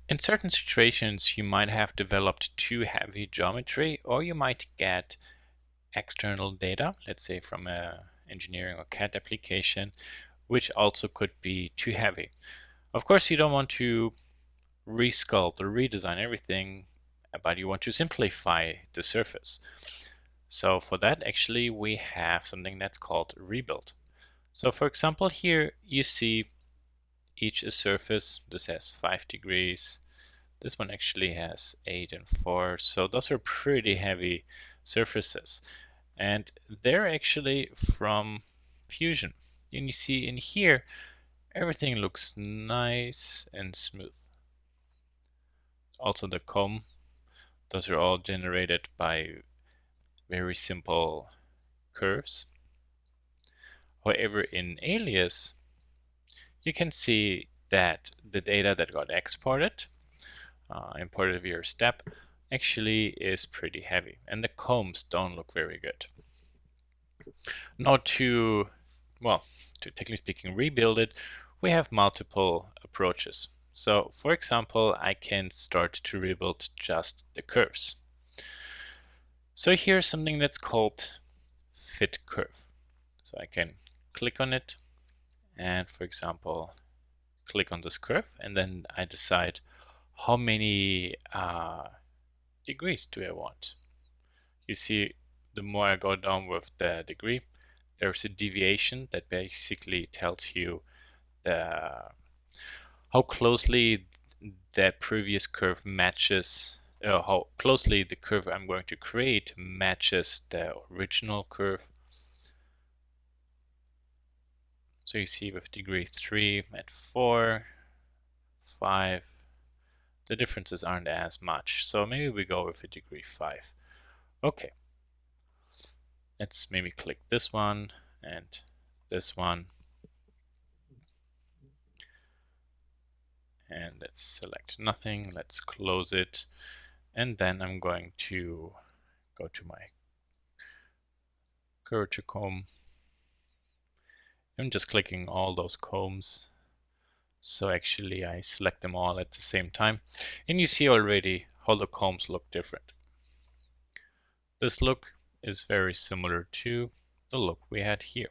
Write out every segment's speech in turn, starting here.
In certain situations, you might have developed too heavy geometry, or you might get external data, let's say from a engineering or CAD application, which also could be too heavy. Of course, you don't want to resculpt or redesign everything, but you want to simplify the surface. So for that, actually, we have something that's called rebuild. So for example, here you see each surface. This has 5 degrees. This one actually has 8 and 4. So those are pretty heavy surfaces. And they're actually from Fusion. And you see in here, everything looks nice and smooth. Also the comb, those are all generated by very simple curves. However, in Alias, you can see that the data that got exported, imported via step, actually is pretty heavy, and the combs don't look very good. Now to technically speaking, rebuild it, we have multiple approaches. So for example, I can start to rebuild just the curves. So here's something that's called fit curve. So I can click on it and, for example, click on this curve, and then I decide how many degrees do I want. You see, the more I go down with the degree, there's a deviation that basically tells you the how closely the previous curve matches, how closely the curve I'm going to create matches the original curve. So you see with degree 3 at 4, 5, the differences aren't as much. So maybe we go with a degree 5. Okay. Let's maybe click this one and this one. And let's select nothing. Let's close it. And then I'm going to go to my curvature comb. I'm just clicking all those combs. So actually I select them all at the same time. And you see already how the combs look different. This look is very similar to the look we had here.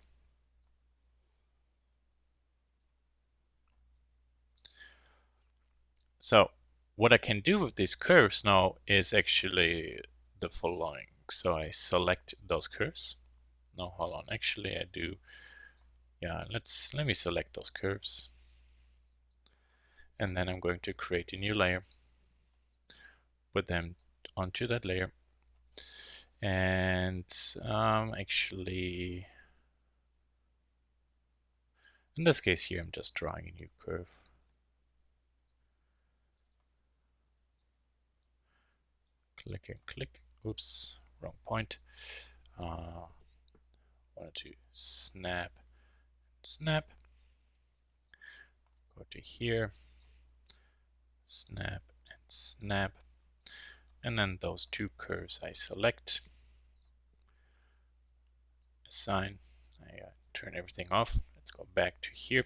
So what I can do with these curves now is actually the following. So I select those curves. No, hold on. Actually, I do. Yeah, let me select those curves. And then I'm going to create a new layer. Put them onto that layer. And actually, in this case here, I'm just drawing a new curve. Click and click. Oops, wrong point. Wanted to snap, snap. Go to here, snap and snap. And then those two curves I select, assign, I turn everything off. Let's go back to here.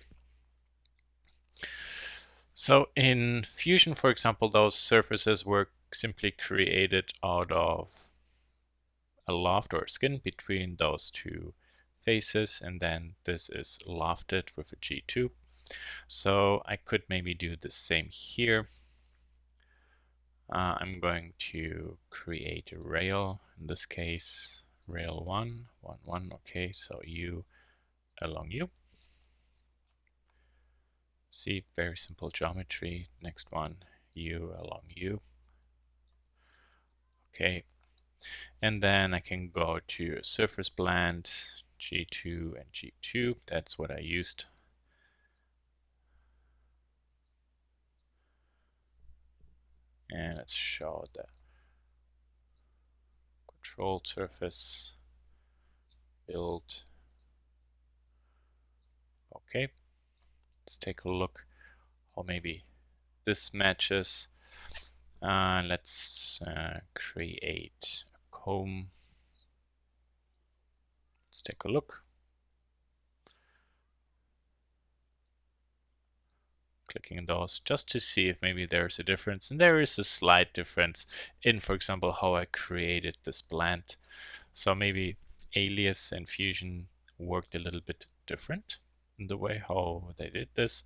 So in Fusion, for example, those surfaces were simply created out of a loft or a skin between those two faces, and then this is lofted with a G2. So I could maybe do the same here. I'm going to create a rail, in this case rail 1, 1, 1, okay, so U along U. See, very simple geometry. Next one, U along U. Okay, and then I can go to surface blend, G2 and G2. That's what I used. And let's show the controlled surface, build. Okay, let's take a look how maybe this matches. Let's create a comb. Let's take a look. clicking those just to see if maybe there's a difference. And there is a slight difference in, for example, how I created this blend. So maybe Alias and Fusion worked a little bit different in the way how they did this.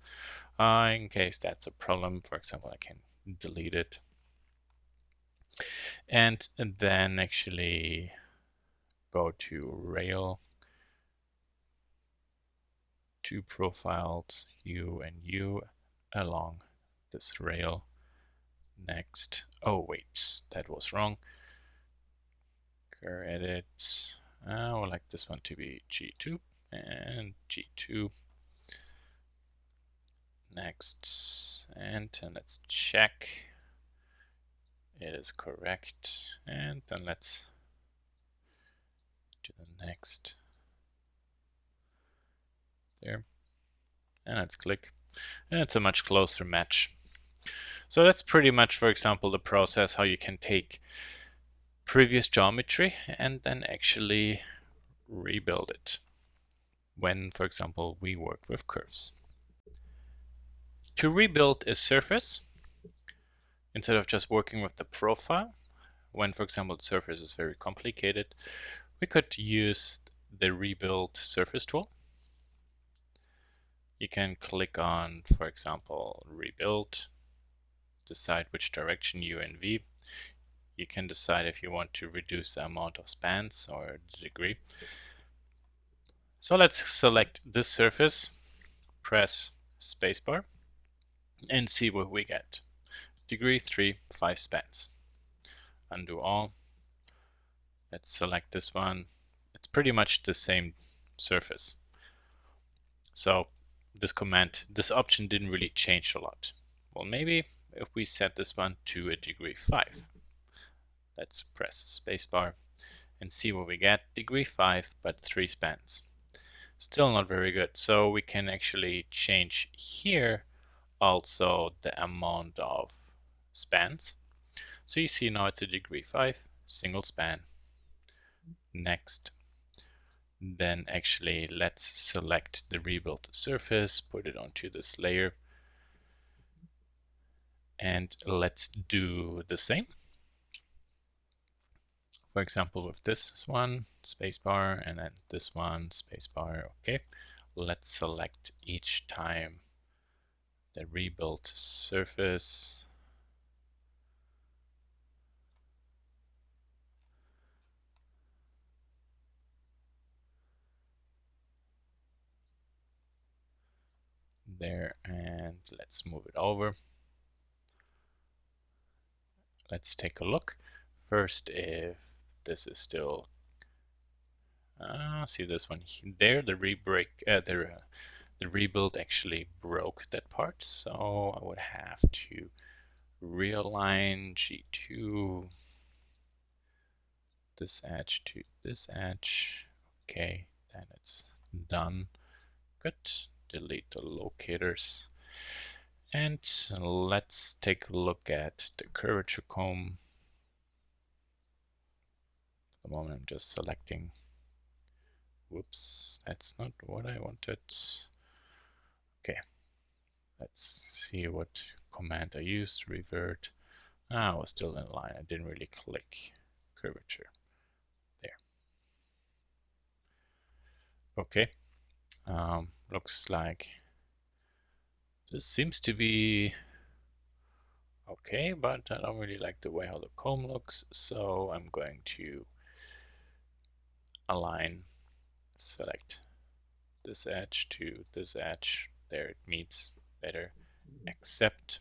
In case that's a problem, for example, I can delete it. And then actually go to Rail, two profiles, U and U along this rail. Next. Oh, wait, that was wrong. Edit. I would like this one to be G2 and G2. Next. And let's check. It is correct. And then let's do the next. There. And let's click. And it's a much closer match. So that's pretty much, for example, the process how you can take previous geometry and then actually rebuild it when, for example, we work with curves. To rebuild a surface, instead of just working with the profile, when, for example, the surface is very complicated, we could use the Rebuild Surface tool. You can click on, for example, Rebuild, decide which direction U and V. You can decide if you want to reduce the amount of spans or the degree. So let's select this surface, press spacebar, and see what we get. Degree 3, 5 spans. Undo all. Let's select this one. It's pretty much the same surface. So this option didn't really change a lot. Well, maybe if we set this one to a degree 5. Let's press spacebar and see what we get. Degree 5, but 3 spans. Still not very good. So we can actually change here also the amount of spans. So you see now it's a degree 5, single span. Next. Then actually let's select the rebuilt surface, put it onto this layer. And let's do the same. For example, with this one, spacebar, and then this one, spacebar. Okay, let's select each time the rebuilt surface. There, and let's move it over. Let's take a look. First, if this is still see this one there, the rebuild actually broke that part, so I would have to realign G2, this edge to this edge. Okay, then it's done. Good. Delete the locators. And let's take a look at the curvature comb. At the moment I'm just selecting. Whoops, that's not what I wanted. Okay, let's see what command I used. Revert. I was still in line. I didn't really click curvature. There. Okay. Looks like this seems to be okay, but I don't really like the way how the comb looks, so I'm going to align, select this edge to this edge. There it meets better. Accept.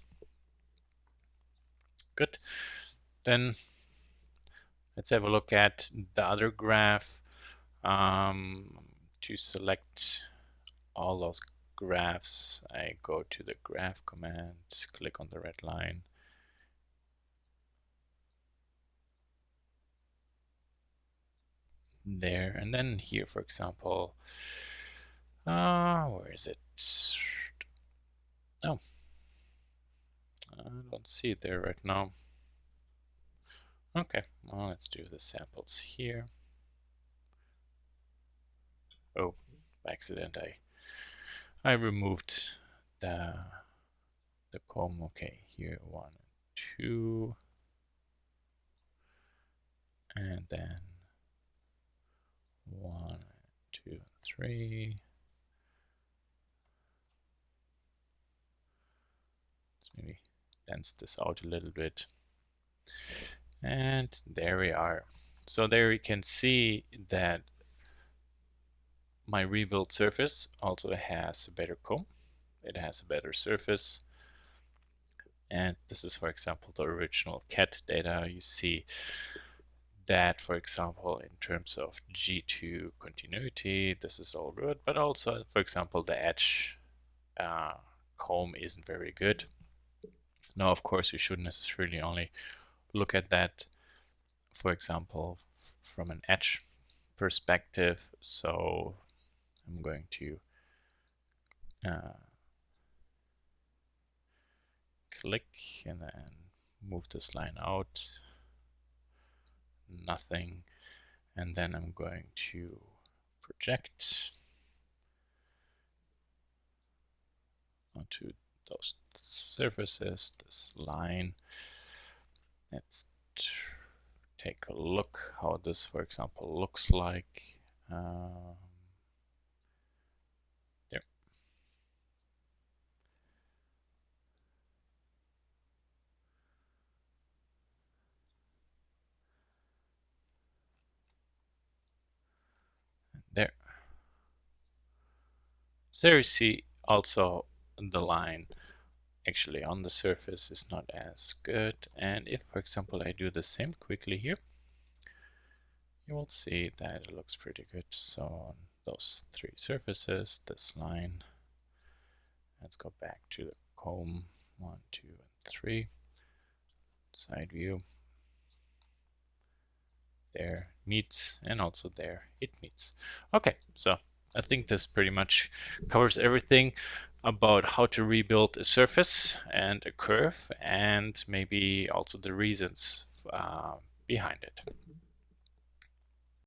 Good. Then let's have a look at the other graph. To select all those graphs, I go to the graph command, click on the red line. There, and then here, for example, where is it? Oh, I don't see it there right now. Okay, well, let's do the samples here. Oh, by accident, I removed the the comb. Okay, here 1 and 2, and then 1, 2, 3. Let's maybe dense this out a little bit. And there we are. So there you can see that my rebuilt surface also has a better comb. It has a better surface. And this is, for example, the original cat data. You see that, for example, in terms of G2 continuity, this is all good. But also, for example, the edge comb isn't very good. Now, of course, you shouldn't necessarily only look at that, for example, from an edge perspective. So I'm going to click and then move this line out. Nothing. And then I'm going to project onto those surfaces, this line. Let's take a look how this, for example, looks like. There. There. So there you see also the line actually on the surface is not as good. And if, for example, I do the same quickly here, you will see that it looks pretty good. So on those 3 surfaces, this line, let's go back to the comb, 1, 2, and 3, side view. There meets, and also there it meets. Okay, so I think this pretty much covers everything about how to rebuild a surface and a curve, and maybe also the reasons behind it.